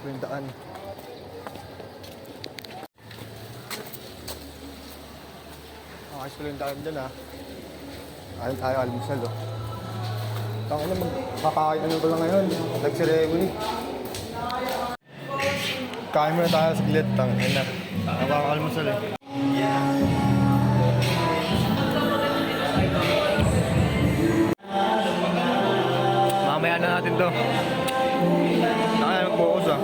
Yung daan. Ayos ko lang yung daan dyan ah. Ayun tayo, almusal oh. Tangin na magkakain ano ko lang ngayon. Nag-ceremony. Kain muna tayo sa gilid. Tangin na. Nakaka-almusal eh. Mamaya na natin to. Nakaya mag-focus ah.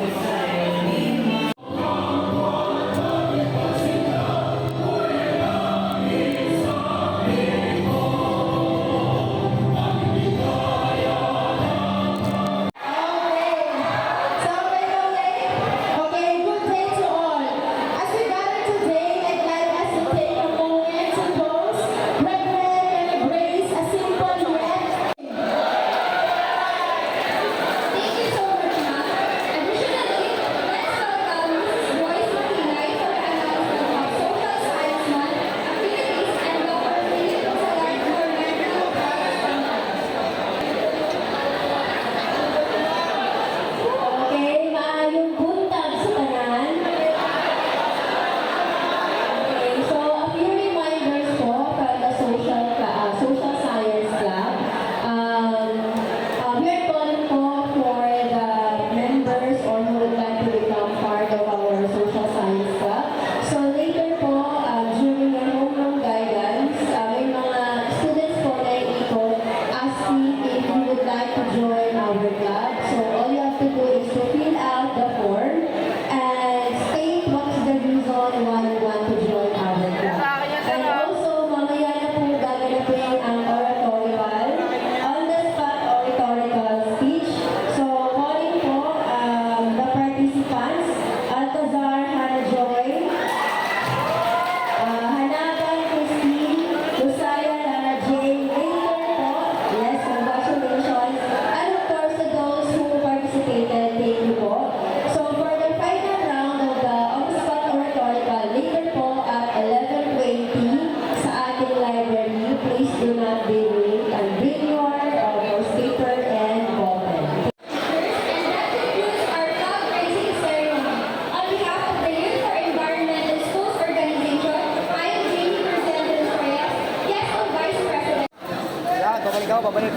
Ikaw, babalik.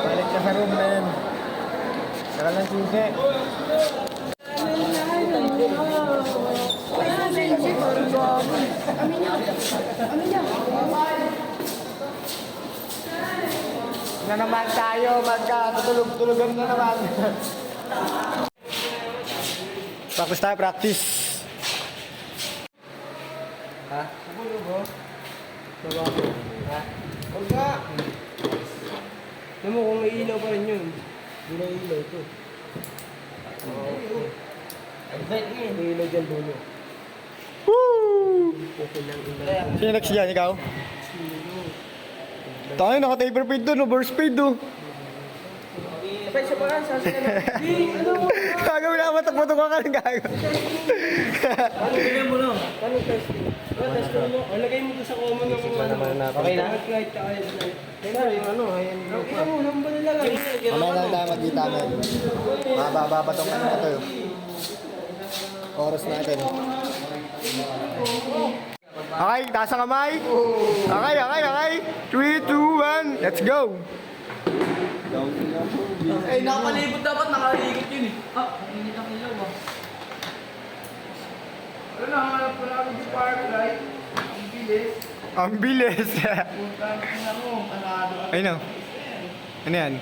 Balik ka sa room na yan. Saka lang susi. Na naman tayo, magkatutulog-tulogan na naman. Practice tayo, practice. Ha? Sabulog ho? Sabulog. Ha? Huwag ka! Alam mo kung may ilaw pa rin yun. Hindi na ilaw ito. Oo. May ilaw dyan dulo. Woo! Okay lang ilaw. Sino next dyan? Ikaw? Tayo, naka-taper speed doon. Overspeed doon. Kapag siya pa ka, sasayan na. Ano mo? Gagawin na, matak-matak ka rin gagawin. Ano bigyan mo no? Ano testing? Test mo. Lagay mo doon sa common ng mga ano. Okay na? Flight ka kaya doon. Kaya yung ano, ayan. Ikaw mo, nang ba nilalagay? Mamaya lang tayo magkita namin. Mababa pa itong ano na ito. Oras natin. Okay, taas ang kamay. Okay. 3, 2, 1, let's go. Eh, nakapalibot dapat, nakaligit yun eh. Hindi na kilaw ah. Ano, nahanap ko namin yung firelight. Ang bilis. Ang bilis. Punta na mo, panado. Ayun o. Ano yan?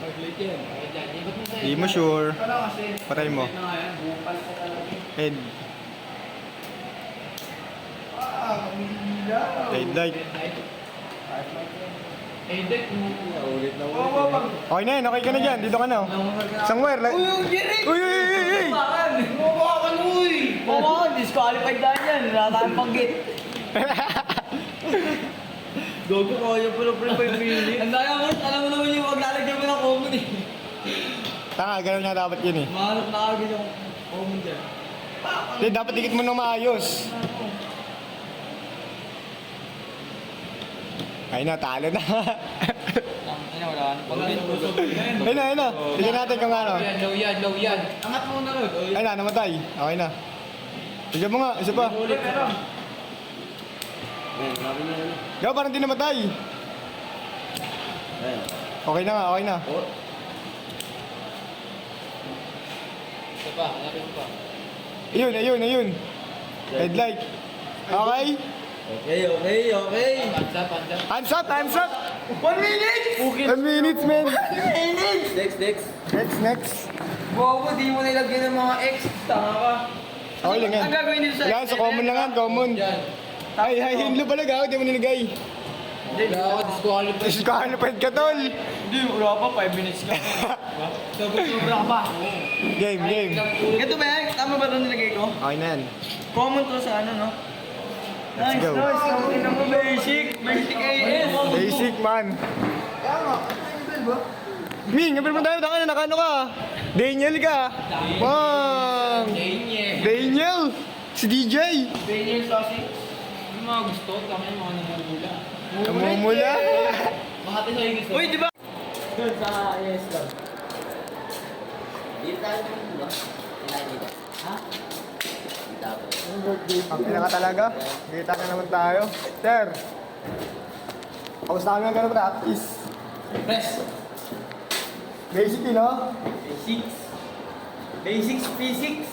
Hindi mo sure. Wala kasi. Patay mo. Bukal ko talaga. Head. Kamilaw. Headlight. Headlight mo. Ulit na ulit. Okay na yan, okay ka na dyan. Dito ka na. Somewhere. Uy, Jerry! Uy! Mabakan, uy! Mabakan, disqualified dahil yan. Wala tayong panggit. Gogo ko, yung pala 5 minutes. Ang daya mo, alam mo naman yung maglalagyan mo ng common eh. Tanga, ganun nga dapat yun eh. Mahanap na agad yung common dyan. Hindi, dapat dikit mo nang maayos. Ay na, talo na. wala. Pag Ayun na. Tignan natin kung ano. Low yan. Angat mo na rin. Ayun na, namatay. Okay na. Tignan mo nga, isa pa. Gaw, parang di namatay. Okay na nga, okay na. Isa pa, hanapin mo pa. Ayun. Headlight. Okay? Okay. Hands up! 1 minute! 1 minute, man. Next. Bobo, di mo nilagyan ng mga X. Tama ka. Okay lang yan. Ang gagawin nito sa Yan, sa common lang yan, common. Ay, hinlo pala gaw, di mo nilagay. Wala ako, disqualified. Disqualified ka, tol. Hindi, wala pa, 5 minutes ka. Sobra ka pa. Game. Ito ba yan? Tama ba ito nilagay ko? Okay na yan. Common to sa ano, no? Let's go. Tingnan mo, basic AS. Basic, man. Ming, ngapil mo tayo, nakano ka? Daniel ka. Bang! Daniel! Si DJ! Daniel Sausage. Yung mga gusto, kami yung mga namumula. Namumula? Makati sa yung gusto. Uy, di ba? Doon sa AS lang. Dito tayo naman, di ba? Dito. Ha? Dito ako. Ang pinaka talaga. Kita na naman tayo. Sir! Kamusta kami ang ganun practice? Press. Basic, no? Basics physics.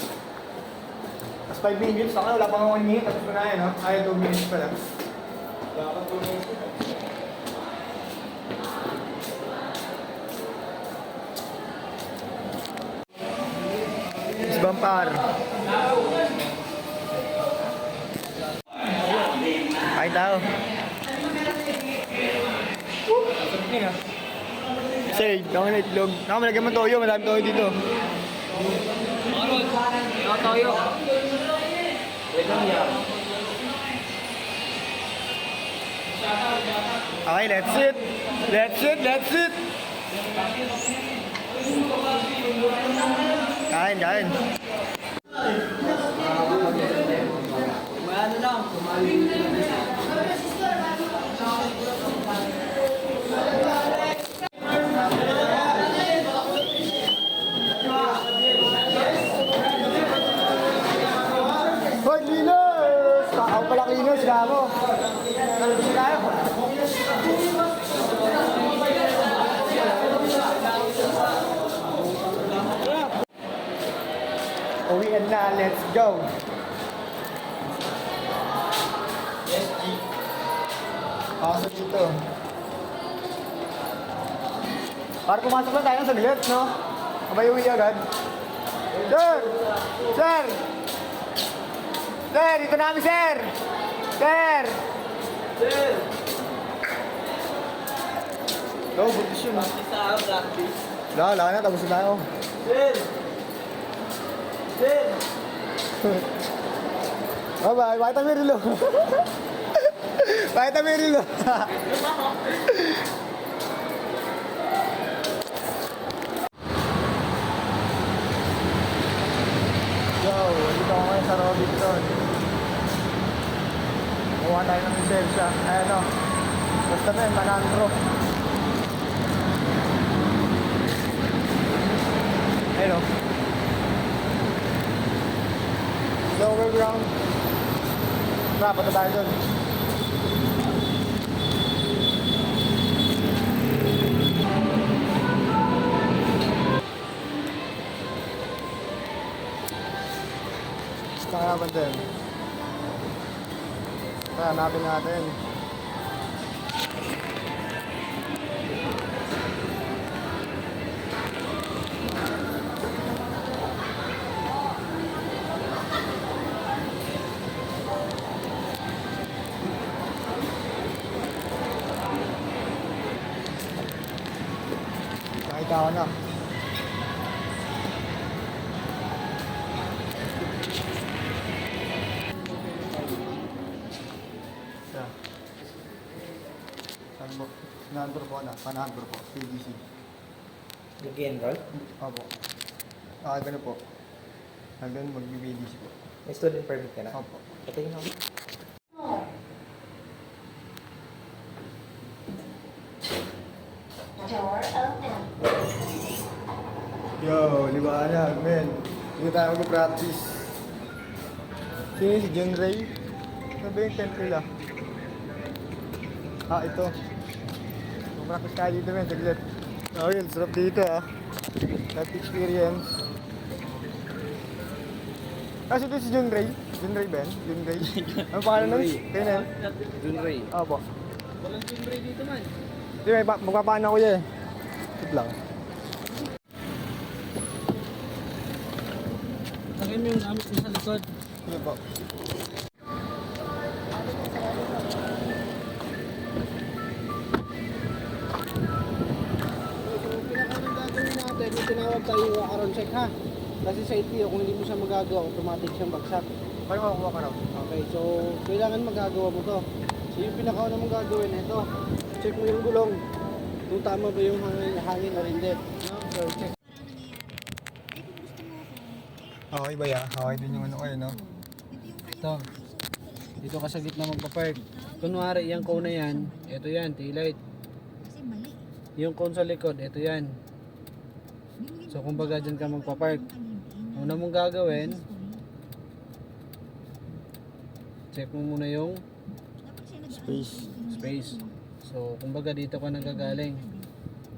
Tapos 5 minutes. Ako wala pang 1 minute. Tapos ko na yan, no? Ay, 2 minutes pa lang. Dapat 2 minutes. Isbampar. Ay, tao. Say, ako na itlog. Ako, malagyan mo toyo. Madami toyo dito. Ano tayo? Okay, that's it. Kain. Ano lang? Hoy, Linus! Ako pala Linus, gamo. Nalabas tayo. Uwian na, let's go. Pasok dito. Para pumasok lang tayo ng saglit, no? Abay uwi agad. Sir! Sir, dito na kami, sir! Sir! Go, butis yun. Practice. Wala na, tapos na tayo. Sir! Bye-bye, bakit kami rilo? Bakit kami rilo? Yo, dito ako ngayon sa Robinson. Kuha tayo ng lisensya. Ayan o. Basta na yun, Manandro. Ayun o. Lower ground. Punta tayo doon. Saan naman din? Hanapin natin. Nakita ko na. Yeah. Number po na, pa-number po, PDC. Nag-enroll? Opo. Ganun po. Hanggang mag-PDC po. May student permit ka na? Opo. Patayin ako. Yo, liwanag, men. Hindi tayo mag-practice. Sino si John Ray? Ano ba yung tent nila? Ah, ito. Mag-practice tayo dito, men. Saglit. Oh, yun. Sarap dito, ah. That experience. Kasi ito si John Ray. John Ray, Ben? John Ray. Ano pangalan nun? Kaya na yun? Jun Ray. Opo. Walang Jun Ray dito man. Hindi, may magpapaan ako yan. Wait lang. Lagay mo yung gamit mo sa likod. Sige po. Pinakaunang gagawin natin, yung tinawag tayo yung walk-around check ha. Kasi sa ITO, kung hindi mo siya magagawa, automatic siyang bagsak. Paano makakuha ka raw? Okay, so kailangan magagawa mo to. So yung pinakaunang mong gagawin, ito. Check mo yung gulong. Kung tama ba yung hangin or hindi. No? So check. Okay ba ya? Okay din yung ano kayo, no? Ito. Dito ka sa gitna magpa-park. Kunwari, yung cone na yan, ito yan, taillight. Yung cone sa likod, ito yan. So kumbaga dyan ka magpa-park. Una mong gagawin, check mo muna yung space. So kumbaga dito ka nanggagaling.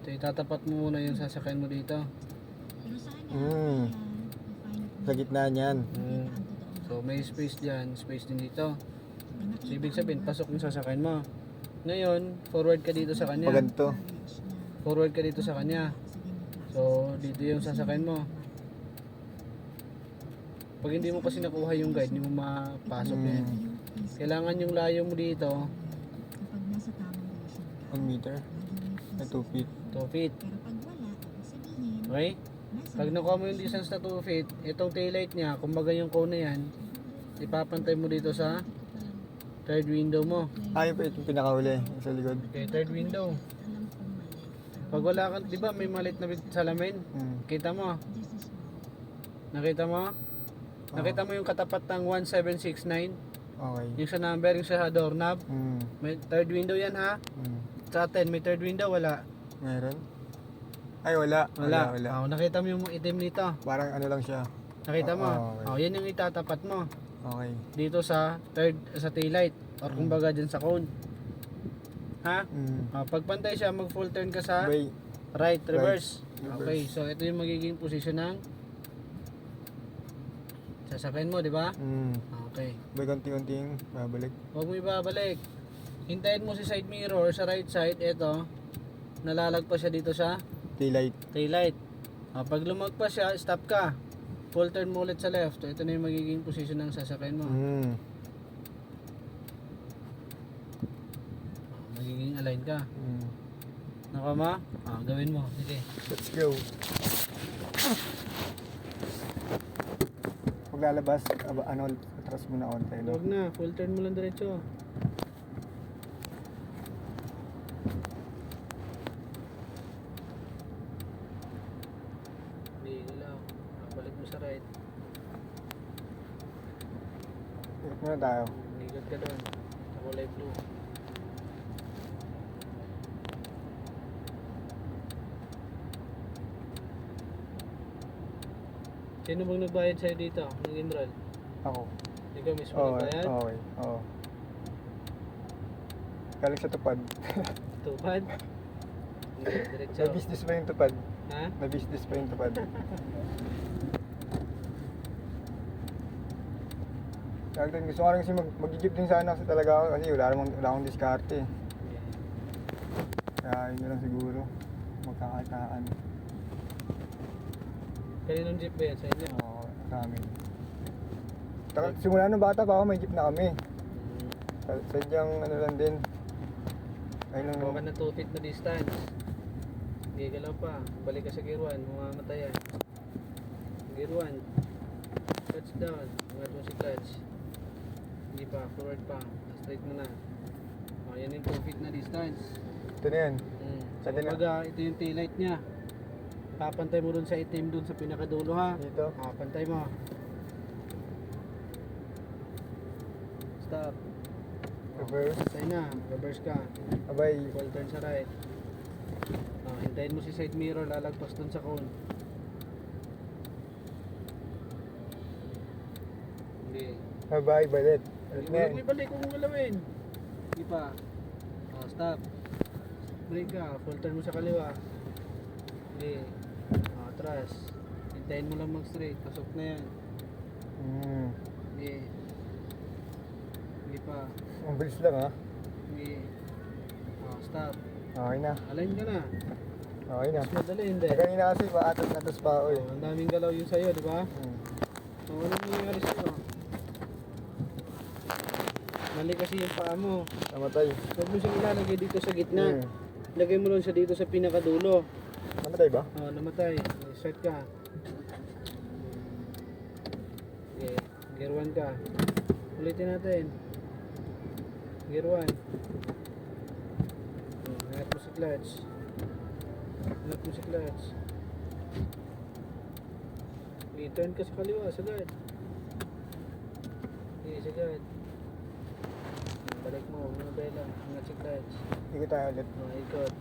So itatapat mo muna yung sasakyan mo dito. Sa gitna niyan. So may space dyan, space din dito. So ibig sabihin, pasok yung sasakyan mo. Ngayon, forward ka dito sa kanya. Paganto. Forward ka dito sa kanya. So dito yung sasakyan mo. Pag hindi mo kasi nakuha yung guide, hindi mo mapasok yan. Kailangan yung layo mo dito, 1 meter. 2 feet. 2 feet. Okay? Pag nakuha mo yung distance na 2 feet, itong taillight niya, kumbaga yung cone na yan, ipapantay mo dito sa third window mo. Ah, yung pinakahuli. Yung sa likod. Okay, third window. Pag wala ka, di ba may malit na salamin? Kita mo? Nakita mo? Nakita mo yung katapat ng 1769? Okay. Yung sa number, yung sa doorknob? May third window yan ha? Sa atin, may third window, wala. Meron? Ay, wala. Wala. Oh, nakita mo yung itim dito? Parang ano lang siya. Nakita mo? okay. Oh, yan yung itatapat mo. Okay. Dito sa third, sa taillight. Or kumbaga dyan sa cone. Ha? Oh, pag pantay siya, mag full turn ka sa Bay. right, reverse. Reverse. Okay, so ito yung magiging position ng sasakyan mo, di ba? Okay. Bay, konti-konting babalik. Huwag mo ibabalik. Hintayin mo si side mirror sa right side. Ito, nalalagpas siya dito sa Taillight. taillight. Pag lumagpas siya, stop ka. Full turn mo ulit sa left. Ito na yung magiging position ng sasakyan mo. Magiging align ka. Nakama? Gawin mo. Sige. Let's go. Pag lalabas, ano, atras muna konti, no? Huwag na. Full turn mo lang diretso. Hindi lang. Balik mo sa right. Ikot muna tayo. Ligat ka doon. Sa kulay blue. Sino bang nagbayad sa'yo dito? Nag-enroll? Ako. Ikaw mismo Oo, nagbayad? okay. Oo. Galing sa tupad. Tupad? Hindi, diretso. May business pa yung tupad. Ha? May business pa yung tupad. Dahil gusto ko rin kasi mag-jeep din sana kasi talaga ako kasi wala akong diskarte. Kaya yun na lang siguro. Magkakataan. Kaninong jeep ba yan sa inyo? Oo, sa amin. Simula nung bata pa ako, may jeep na kami. Sadyang ano lang din. Ayun lang. Huwag ka na 2 feet na distance. Hindi ka lang pa. Balik ka sa gear 1. Mamamatay yan. Gear 1. Clutch down. Angat mo si clutch. Hindi pa. Forward pa. Straight mo na. Yan yung 2 feet na distance. Ito na yan. So kumbaga, ito yung taillight niya. Papantay mo dun sa itim dun sa pinakadulo ha. Dito. Pantay mo. Stop. Reverse. Pantay na. Reverse ka. Abay. Full turn sa right. Hintayin mo si side mirror lalagpas dun sa cone. Bye, balit. Balik, balik, kung galawin. Hindi pa. Oh, stop. Brake ka, full turn mo sa kaliwa. Hindi. Oh, atras. Hintayin mo lang mag-straight, pasok na yan. Hindi. Hindi pa. Ang bilis lang ha. Hindi. Oh, stop. Okay na. Align ka na. Okay na. Mas madali, hindi. Kanina kasi paatas na tos pa ako eh. Oh, ang daming galaw yung sa'yo, di ba? So, anong nangyayari sa'yo? Mali kasi yung paa mo. Namatay. Huwag mo siyang ilalagay dito sa gitna. Hmm. Lagay mo lang siya dito sa pinakadulo. Namatay ba? Oh, namatay. Start ka. Okay, gear 1 ka. Ulitin natin. Gear 1. Hanap mo si clutch. Hanap mo si clutch. Okay, turn ka sa kaliwa, sagad. Okay, sagad. Balik mo, manubela. Hanap si clutch. Ikot tayo ulit. Ikot.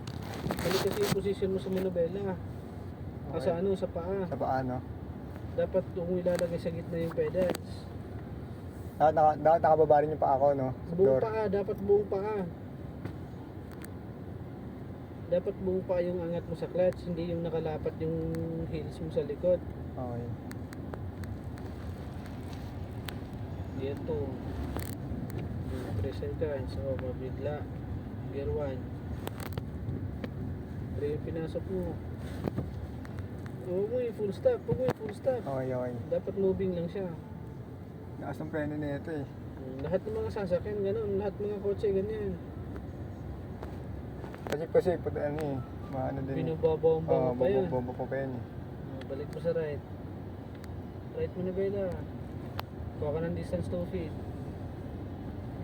Balik kasi yung position mo sa manubela. Okay. Sa ano, sa paa. Sa paano? Dapat kung ilalagay sa gitna yung pedals. Dapat nakababa rin yung paa ko, no? Sa Buong floor. paa, dapat buong paa. Dapat buong paa yung angat mo sa clutch, hindi yung nakalapat yung heels mo sa likod. Okay. Dito. 3 seconds, so mabigla. Gear 1. 3 yung pinasok mo. Huwag mo yung full stop, huwag mo yung full stop. Okay, okay. Dapat moving lang siya. Lakas ng preno na ito eh. Lahat ng mga sasakyan, ganun. Lahat ng mga kotse, ganyan. Kasi puto ano eh. Maano din eh. Binubabomba mo pa yun. Bomba pa yan eh. Balik mo sa right. Right mo na Bella. Kuha ka ng distance 2 feet.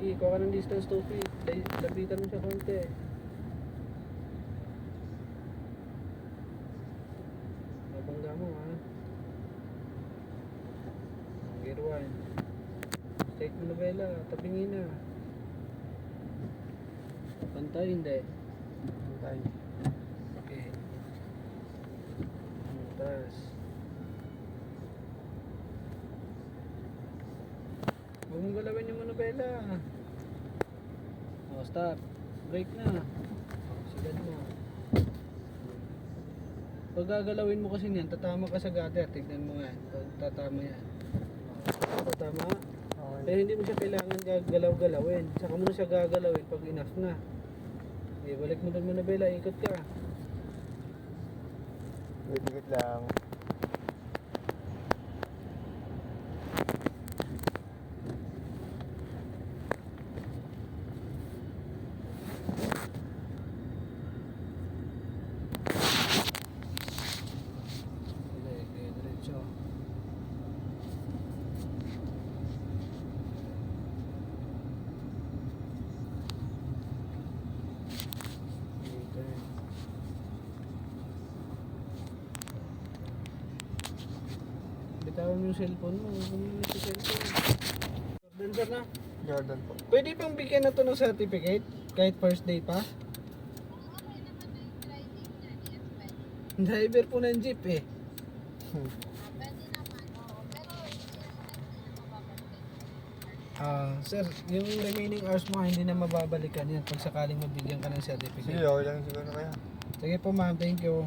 Sige, kuha ka ng distance 2 feet. Lapitan mo siya konti. Mabangga mo ha. Gear 1. Straight mo na Bella. Tabingin na. Pantay hindi. Tayo. Okay. Tapos. Huwag mong galawin yung manubela. Oh, stop. Brake na. Sigad mo. Pag gagalawin mo kasi niyan, tatama ka sa gutter. Tignan mo nga. Tatama yan. Tatama. Okay. Pero hindi mo siya kailangan gagalaw-galawin. Saka mo na siya gagalawin pag enough na. Okay, balik mo doon manubela. Ikot ka. Dikit lang. Okay, diretso. Okay. Bitawan mo yung cellphone mo. Huwag mo na sa cellphone. Jordan sir na. Jordan po. Pwede pang bigyan na to ng certificate? Kahit first day pa? Driver po ng jeep eh. Sir, yung remaining hours mo hindi na mababalikan yan pag sakaling mabigyan ka ng Sige, certificate. okay lang siguro kaya. Sige po ma'am, thank you.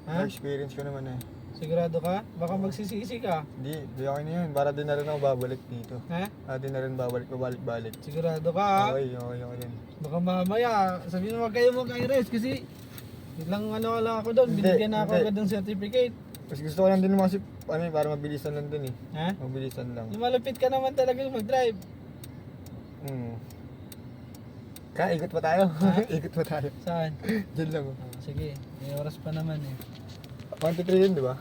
Ha? Na-experience ko naman eh. Sigurado ka? Baka magsisisi ka. Hindi okay na yun. Para din na rin ako babalik dito. Ha? Para din na rin babalik-balik. Sigurado ka ha? Okay din. Baka mamaya, sabihin mo wag kayo mag-iris kasi biglang ano lang ako doon, Hindi, binigyan na ako hindi. agad ng certificate. Mas gusto ko lang din kasi para mabilisan lang din eh. Ha? Mabilisan lang. Lumalapit ka naman talaga mag-drive. Kaya ikot pa tayo. Ha? Ikot pa tayo. Saan? Diyan lang oh. Sige, may oras pa naman eh. 1 to 3 yun, di ba?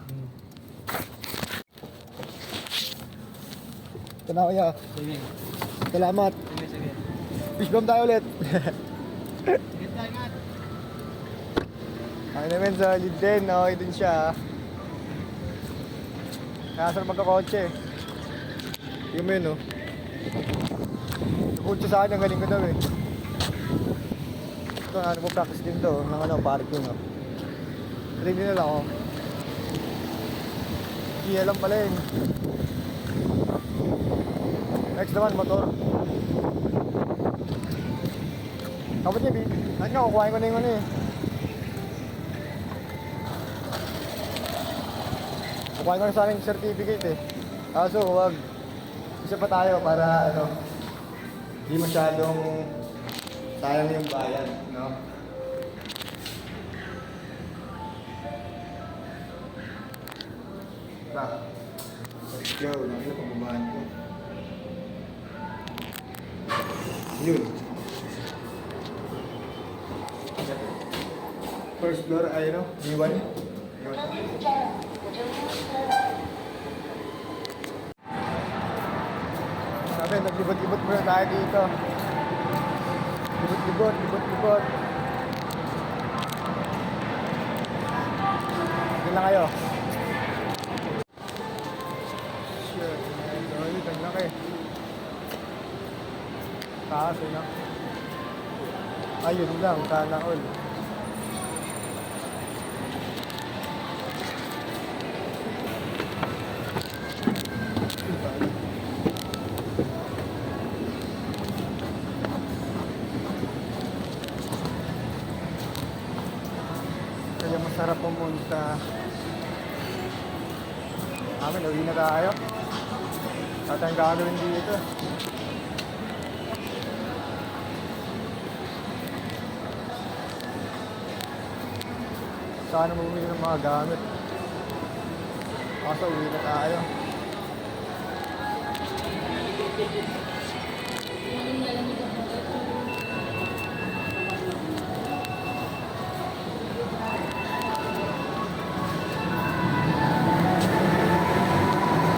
Ito na kuya. Sige, Salamat. sige. Fish bomb tayo ulit. Sige tayo nga. Ay naman sa lead din. Okay din siya. Nakasal magkakotse. Tingnan mo yun oh. Kutsa sa akin, ang galing ko daw eh. Ito nga, nagpo-practice din to. Ng parking oh. Galing din nila ako. Kaya lang pala yun. Next naman, motor. Kapag niya, ano, kukuhain ko na yung ano eh. Kukuhain ko na sa akin yung certificate eh. Kaso, huwag. Isa pa tayo para ano, hindi masyadong sayang yung bayan, no? Ba, let's go. Nakita pababaan ko. Yun. First floor ay ano, B1. Yun. Sabi, naglibot-libot muna tayo dito. Libot-libot, libot-libot. Hindi lang kayo. Shit, ay, ang laki. Taas, yun lang. Ayun lang, sana all. Kaya masarap pumunta. Amin, uwi na tayo. At ang gagawin dito. Sana bumili ng mga gamit. Kaso uwi na tayo.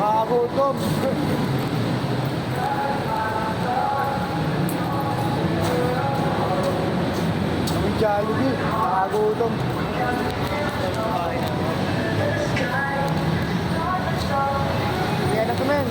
Makagutom. Ang Jollibee. Makagutom. Kaya na to men.